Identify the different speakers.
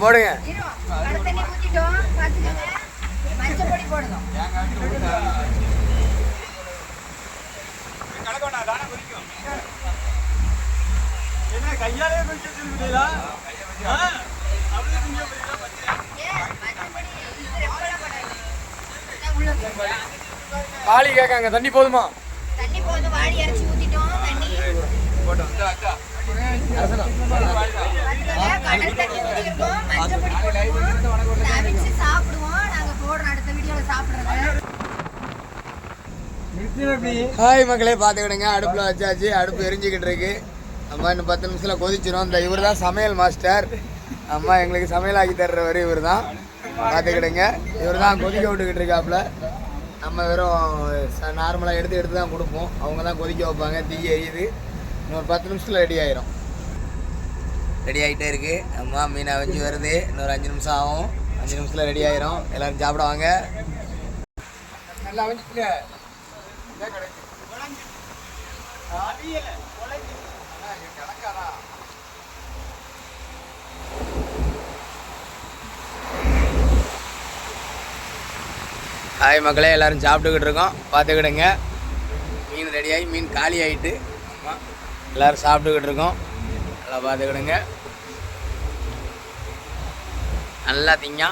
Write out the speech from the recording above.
Speaker 1: போடுங்க. கையாலே வாளி கேட்காங்க. தண்ணி போதுமா?
Speaker 2: தண்ணி போதும். வாளி அரைச்சி ஊத்திட்டோம். தண்ணி போட்டோம். கடல் தண்ணி ஊத்திருக்கோம். மஞ்சள் பொடி போடுவோம். அவிச்சு சாப்பிடுவோம். நாங்க போடுறோம் அடுத்த வீடியோல சாப்பிடுறோம்.
Speaker 1: ஹாய் மக்களே, பார்த்துக்கிடுங்க. அடுப்பில் வச்சாச்சு. அடுப்பு எரிஞ்சிக்கிட்டு இருக்கு. அம்மா இன்னும் 10 நிமிஷத்தில் கொதிச்சிடும். இந்த இவர் தான் சமையல் மாஸ்டர். அம்மா எங்களுக்கு சமையல் ஆக்கி தர்றவர் இவர் தான். பார்த்துக்கிடுங்க. இவர் தான் கொதிக்க விட்டுக்கிட்டு இருக்காப்புல. நம்ம வெறும் நார்மலாக எடுத்து தான் கொடுப்போம். அவங்க தான் கொதிக்க வைப்பாங்க. தீ எரியுது. இன்னொரு 10 நிமிஷத்தில் ரெடி ஆயிரும். ரெடி ஆகிட்டே இருக்குது. அம்மா மீன் அவிஞ்சு வருது. இன்னொரு 5 நிமிஷம் ஆகும். 5 நிமிஷத்தில் ரெடி ஆயிரும். எல்லோரும் சாப்பிடுவாங்க. நல்லா அவிஞ்சுங்க. ஹாய் மக்களே, எல்லோரும் சாப்பிட்டுக்கிட்டு இருக்கோம். பார்த்துக்கிடுங்க. மீன் ரெடியாகி மீன் காலி ஆகிட்டு எல்லோரும் சாப்பிட்டுக்கிட்டு இருக்கோம். நல்லா பார்த்துக்கிடுங்க. நல்லா திங்க.